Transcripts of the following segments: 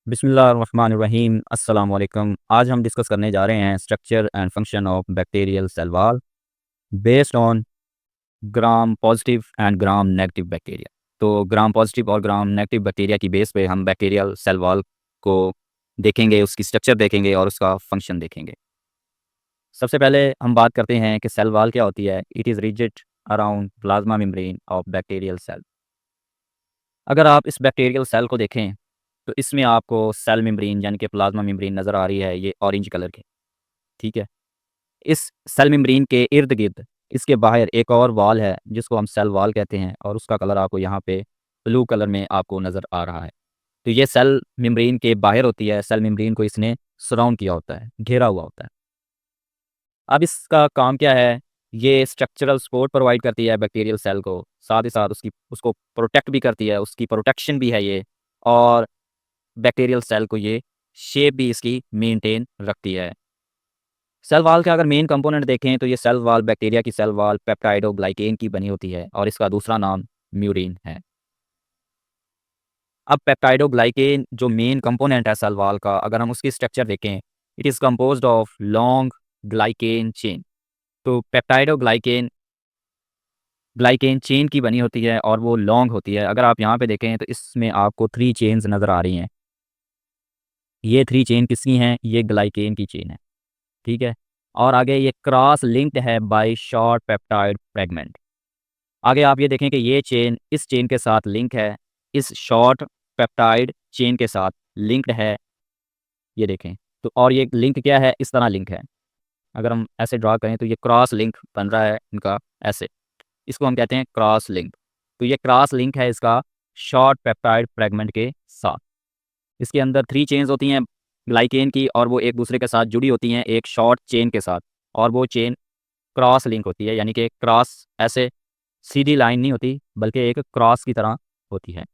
बिस्मिल्लाहिर्रहमानिर्रहीम अस्सलाम वालेकुम। आज हम डिस्कस करने जा रहे हैं structure and function of bacterial cell wall based on gram positive and gram negative bacteria. तो ग्राम पॉजिटिव और ग्राम नेगेटिव बैक्टीरिया की बेस पे हम बैक्टीरियल सेल वॉल को देखेंगे, उसकी स्ट्रक्चर देखेंगे और उसका फंक्शन देखेंगे। सबसे पहले हम बात करते हैं कि सेल वॉल क्या होती है। It is rigid around plasma membrane of bacterial cell. अगर आप इस बैक्टीरियल सेल को देखें तो इसमें आपको सेल मेम्ब्रेन यानी कि प्लाज्मा मेम्ब्रेन नज़र आ रही है, ये ऑरेंज कलर की। ठीक है। इस सेल मेम्ब्रेन के इर्द गिर्द इसके बाहर एक और वॉल है जिसको हम सेल वॉल कहते हैं और उसका कलर आपको यहाँ पे ब्लू कलर में आपको नज़र आ रहा है। तो ये सेल मेम्ब्रेन के बाहर होती है। सेल मेम्ब्रेन को इसने सराउंड किया होता है, घेरा हुआ होता है। अब इसका काम क्या है? ये स्ट्रक्चरल सपोर्ट प्रोवाइड करती है बैक्टीरियल सेल को, साथ ही साथ उसको प्रोटेक्ट भी करती है, उसकी प्रोटेक्शन भी है ये। और बैक्टीरियल सेल को ये शेप भी इसकी मेंटेन रखती है। सेल वॉल के अगर मेन कंपोनेंट देखें तो ये सेल वॉल बैक्टीरिया की सेल वॉल पेप्टाइडोग्लाइकेन की बनी होती है और इसका दूसरा नाम म्यूरिन है। अब पेप्टाइडोग्लाइकेन जो मेन कंपोनेंट है सेल वॉल का, अगर हम उसकी स्ट्रक्चर देखें, it is composed of long glycan chain. तो पेप्टाइडोग्लाइकेन ग्लाइकेन चेन की बनी होती है और वो लॉन्ग होती है। अगर आप यहाँ पे देखें तो इसमें आपको 3 चेन्स नज़र आ रही हैं। ये 3 चेन किसकी हैं? ये ग्लाइकेन की चेन है। ठीक है। और आगे ये क्रॉस लिंक्ड है बाय शॉर्ट पेप्टाइड फ्रेगमेंट। आगे आप ये देखें कि ये चेन इस चेन के साथ लिंक है, इस शॉर्ट पेप्टाइड चेन के साथ लिंक्ड है। ये देखें। तो और ये लिंक क्या है? इस तरह लिंक है। अगर हम ऐसे ड्रा करें तो ये क्रॉस लिंक बन रहा है इनका ऐसे। इसको हम कहते हैं क्रॉस लिंक। तो ये क्रॉस लिंक है इसका शॉर्ट पेप्टाइड फ्रेगमेंट के साथ। इसके अंदर 3 चेन्स होती हैं ग्लाइकेन की और वो एक दूसरे के साथ जुड़ी होती हैं एक शॉर्ट चेन के साथ। और वो चेन क्रॉस लिंक होती है, यानी कि क्रॉस ऐसे सीधी लाइन नहीं होती बल्कि एक क्रॉस की तरह होती है।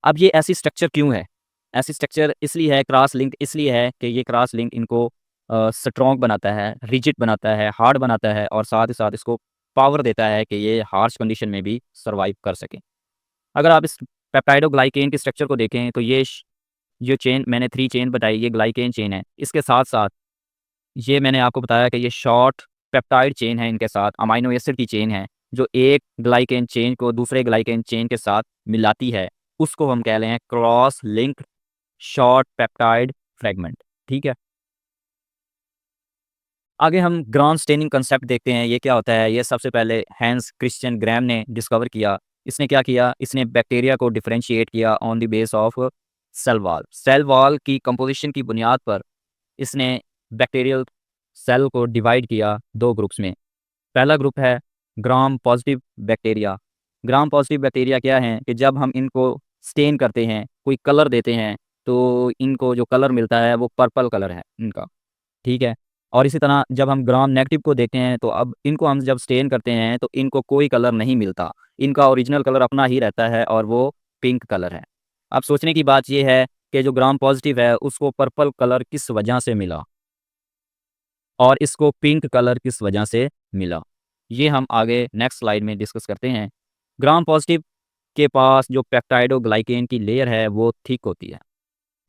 अब ये ऐसी स्ट्रक्चर क्यों है? ऐसी स्ट्रक्चर इसलिए है, क्रॉस लिंक इसलिए है कि ये क्रॉस लिंक इनको स्ट्रॉन्ग बनाता है, रिजिड बनाता है, हार्ड बनाता है और साथ ही साथ इसको पावर देता है कि ये हार्श कंडीशन में भी सर्वाइव कर सकें। अगर आप इस पेप्टाइडोग्लाइकेन के स्ट्रक्चर को देखें तो ये चेन मैंने 3 चेन बताई, ये ग्लाइकेन चेन है। इसके साथ-साथ ये मैंने आपको बताया कि ये शॉर्ट पेप्टाइड चेन है, इनके साथ अमाइनो एसिड की चेन है, जो एक ग्लाइकेन चेन को दूसरे ग्लाइकेन चेन के साथ मिलाती है। उसको हम कह रहे हैं cross linked short peptide fragment. ठीक है। आगे हम ग्राम स्टेनिंग कंसेप्ट देखते हैं, ये क्या होता है? ये सबसे पहले हैंस क्रिश्चियन ग्राम ने डिस्कवर किया। इसने क्या किया? इसने बैक्टीरिया को डिफरेंशिएट किया on the base of cell wall. Cell wall की कंपोजिशन की बुनियाद पर इसने बैक्टीरियल सेल को डिवाइड किया 2 ग्रुप्स में। पहला ग्रुप है gram positive bacteria. Gram positive bacteria क्या हैं कि जब हम इनको स्टेन करते हैं, कोई कलर देते हैं, तो इनको जो कलर मिलता है वो पर्पल कलर है इनका। ठीक है। और इसी तरह जब हम ग्राम नेगेटिव को देखते हैं तो अब इनको हम जब स्टेन करते हैं तो इनको कोई कलर नहीं मिलता। इनका ओरिजिनल कलर अपना ही रहता है और वो पिंक कलर है। अब सोचने की बात ये है कि जो ग्राम पॉजिटिव है उसको पर्पल कलर किस वजह से मिला और इसको पिंक कलर किस वजह से मिला? ये हम आगे नेक्स्ट स्लाइड में डिस्कस करते हैं। ग्राम पॉजिटिव के पास जो पेप्टाइडोग्लाइकेन की लेयर है वो थिक होती है।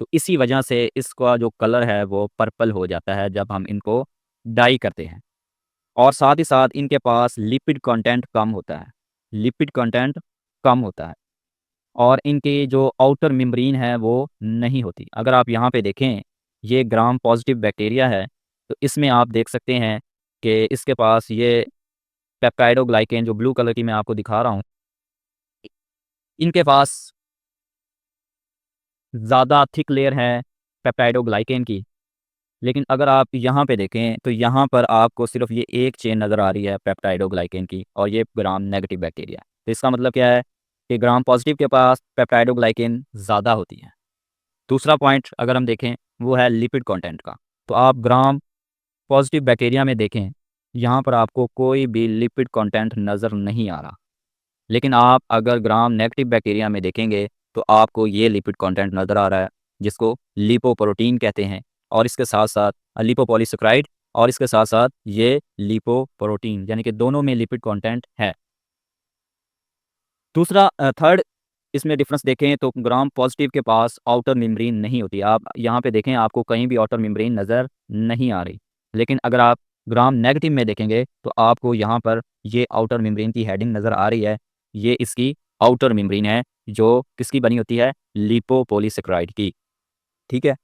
तो इसी वजह से इसका जो कलर है वो पर्पल हो जाता है जब हम इनको डाई करते हैं। और साथ ही साथ इनके पास लिपिड कंटेंट कम होता है। लिपिड कंटेंट कम होता है और इनकी जो आउटर मेम्ब्रेन है वो नहीं होती। अगर आप यहाँ पे देखें, ये ग्राम पॉजिटिव बैक्टीरिया है, तो इसमें आप देख सकते हैं कि इसके पास ये पेप्टाइडोग्लाइकेन जो ब्लू कलर की मैं आपको दिखा रहा हूँ, इनके पास ज़्यादा थिक लेयर है पेप्टाइडोग्लाइकेन की। लेकिन अगर आप यहाँ पे देखें तो यहाँ पर आपको सिर्फ ये एक चेन नज़र आ रही है पेप्टाइडोग्लाइकेन की और ये ग्राम नेगेटिव बैक्टीरिया। तो इसका मतलब क्या है कि ग्राम पॉजिटिव के पास पेप्टाइडोग्लाइकेन ज़्यादा होती है। दूसरा पॉइंट अगर हम देखें वो है लिपिड कंटेंट का। तो आप ग्राम पॉजिटिव बैक्टीरिया में देखें, यहाँ पर आपको कोई भी लिपिड कंटेंट नज़र नहीं आ रहा। लेकिन आप अगर ग्राम नेगेटिव बैक्टीरिया में देखेंगे तो आपको ये लिपिड कंटेंट नज़र आ रहा है जिसको लिपोप्रोटीन कहते हैं। और इसके साथ साथ लिपोपॉलीसेकेराइड और इसके साथ साथ ये लिपोप्रोटीन, यानी कि दोनों में लिपिड कंटेंट है। दूसरा थर्ड इसमें डिफरेंस देखें तो ग्राम पॉजिटिव के पास आउटर मेम्ब्रेन नहीं होती। आप यहाँ पे देखें, आपको कहीं भी आउटर मेम्ब्रेन नज़र नहीं आ रही। लेकिन अगर आप ग्राम नेगेटिव में देखेंगे तो आपको यहाँ पर ये आउटर मेम्ब्रेन की हेडिंग नज़र आ रही है। ये इसकी आउटर मेम्ब्रेन है जो किसकी बनी होती है, लिपोपॉलीसेकेराइड की। ठीक है।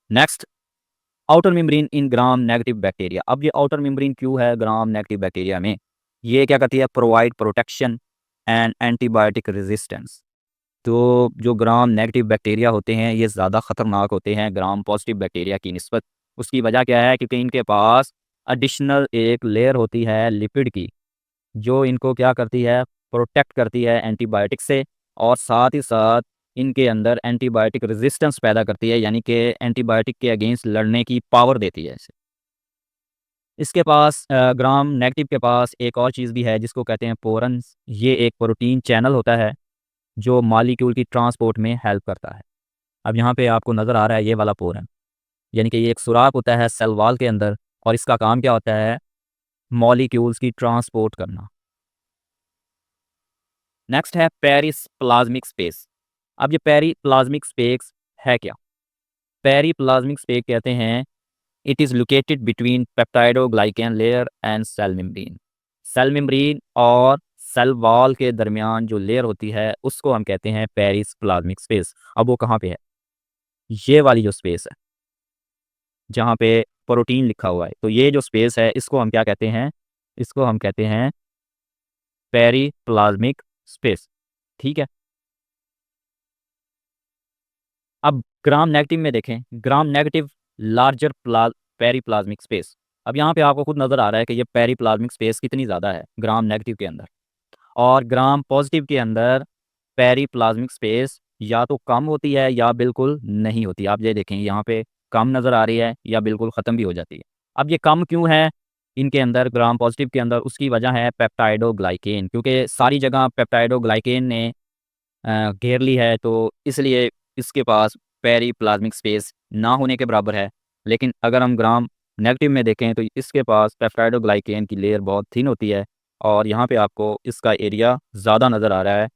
Next, outer membrane in gram negative bacteria. अब ये आउटर मेम्ब्रेन क्यों है ग्राम नेगेटिव बैक्टीरिया में? ये क्या करती है, provide protection and antibiotic resistance. तो जो ग्राम नेगेटिव बैक्टीरिया होते हैं ये ज़्यादा ख़तरनाक होते हैं ग्राम पॉजिटिव बैक्टीरिया की निस्बत। उसकी वजह क्या है, क्योंकि इनके पास एडिशनल एक लेयर होती है लिपिड की, जो इनको क्या करती है, प्रोटेक्ट करती है एंटीबायोटिक से, और साथ ही साथ इनके अंदर एंटीबायोटिक रेजिस्टेंस पैदा करती है, यानी कि एंटीबायोटिक के अगेंस्ट लड़ने की पावर देती है इसे। इसके पास ग्राम नेगेटिव के पास एक और चीज़ भी है जिसको कहते हैं पोरन्स। ये एक प्रोटीन चैनल होता है जो मॉलिक्यूल की ट्रांसपोर्ट में हेल्प करता है। अब यहाँ पे आपको नज़र आ रहा है ये वाला पोरन, यानी कि ये एक सुराख होता है सेल वॉल के अंदर, और इसका काम क्या होता है, मॉलिक्यूल्स की ट्रांसपोर्ट करना। नेक्स्ट है पेरिप्लाज्मिक स्पेस। अब ये पेरिप्लाज्मिक स्पेस है क्या? पेरिप्लाज्मिक स्पेस कहते हैं, it is located between peptidoglycan layer and cell membrane. Cell membrane और सेल वॉल के दरमियान जो लेयर होती है उसको हम कहते हैं पेरिप्लाज्मिक स्पेस। अब वो कहाँ पे है? ये वाली जो स्पेस है जहाँ पे प्रोटीन लिखा हुआ है, तो ये जो स्पेस है इसको हम क्या कहते हैं, इसको हम कहते हैं पेरिप्लाज्मिक स्पेस। ठीक है। अब ग्राम नेगेटिव में देखें, gram negative larger periplasmic space. अब यहाँ पे आपको खुद नज़र आ रहा है कि ये पेरिप्लाज्मिक स्पेस कितनी ज़्यादा है ग्राम नेगेटिव के अंदर, और ग्राम पॉजिटिव के अंदर पेरिप्लाज्मिक स्पेस या तो कम होती है या बिल्कुल नहीं होती। आप ये देखें यहाँ पे कम नज़र आ रही है या बिल्कुल ख़त्म भी हो जाती है। अब ये कम क्यों है इनके अंदर, ग्राम पॉजिटिव के अंदर? उसकी वजह है पेप्टाइडोग्लाइकेन, क्योंकि सारी जगह पेप्टाइडोग्लाइकेन ने घेर ली है, तो इसलिए इसके पास पेरिप्लाज्मिक स्पेस ना होने के बराबर है। लेकिन अगर हम ग्राम नेगेटिव में देखें तो इसके पास पेप्टाइडोग्लाइकेन की लेयर बहुत थिन होती है, और यहाँ पे आपको इसका एरिया ज़्यादा नज़र आ रहा है।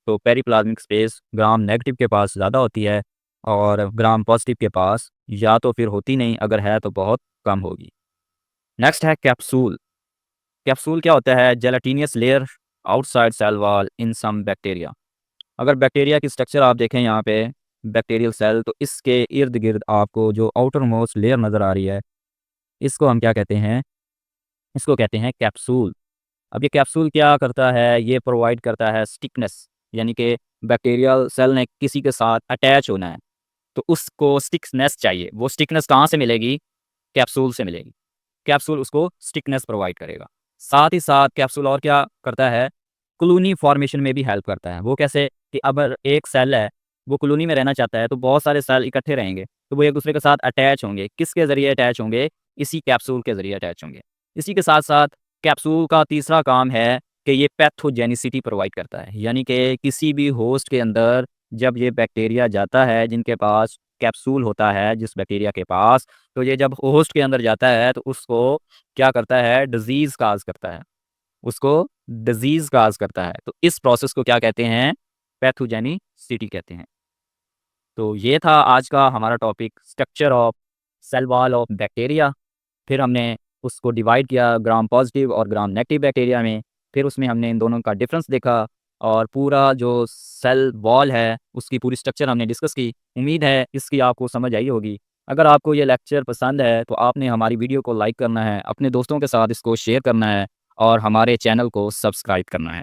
तो पेरिप्लाज्मिक स्पेस ग्राम नेगेटिव के पास ज़्यादा होती है और ग्राम पॉजिटिव के पास या तो फिर होती नहीं, अगर है तो बहुत कम होगी। नेक्स्ट है कैप्सूल। कैप्सूल क्या होता है? जेलाटिनियस लेयर आउटसाइड सेल वॉल इन सम बैक्टीरिया। अगर बैक्टीरिया की स्ट्रक्चर आप देखें यहाँ पे, बैक्टीरियल सेल, तो इसके इर्द गिर्द आपको जो आउटर मोस्ट लेयर नज़र आ रही है इसको हम क्या कहते हैं, इसको कहते हैं कैप्सूल। अब ये कैप्सूल क्या करता है, ये प्रोवाइड करता है स्टिकनेस, यानी कि बैक्टीरियल सेल ने किसी के साथ अटैच होना है तो उसको स्टिकनेस चाहिए। वो स्टिकनेस कहाँ से मिलेगी? कैप्सूल से मिलेगी। कैप्सूल उसको स्टिकनेस प्रोवाइड करेगा। साथ ही साथ कैप्सूल और क्या करता है, कॉलोनी फॉर्मेशन में भी हेल्प करता है। वो कैसे कि अगर एक सेल है वो कॉलोनी में रहना चाहता है तो बहुत सारे सेल इकट्ठे रहेंगे, तो वो एक दूसरे के साथ अटैच होंगे। किसके ज़रिए अटैच होंगे? इसी कैप्सूल के ज़रिए अटैच होंगे। इसी के साथ साथ कैप्सूल का तीसरा काम है कि ये पैथोजेनिसिटी प्रोवाइड करता है, यानी कि किसी भी होस्ट के अंदर जब ये बैक्टीरिया जाता है जिनके पास कैप्सूल होता है, जिस बैक्टीरिया के पास, तो ये जब होस्ट के अंदर जाता है तो उसको क्या करता है, डिजीज़ काज करता है, उसको डिजीज़ काज करता है। तो इस प्रोसेस को क्या कहते हैं? पैथोजेनिसिटी कहते हैं। तो ये था आज का हमारा topic, structure of cell wall of bacteria. फिर हमने उसको डिवाइड किया ग्राम पॉजिटिव और ग्राम नेगेटिव बैक्टीरिया में। फिर उसमें हमने इन दोनों का डिफरेंस देखा, और पूरा जो सेल वॉल है उसकी पूरी स्ट्रक्चर हमने डिस्कस की। उम्मीद है इसकी आपको समझ आई होगी। अगर आपको ये लेक्चर पसंद है तो आपने हमारी वीडियो को लाइक करना है, अपने दोस्तों के साथ इसको शेयर करना है, और हमारे चैनल को सब्सक्राइब करना है।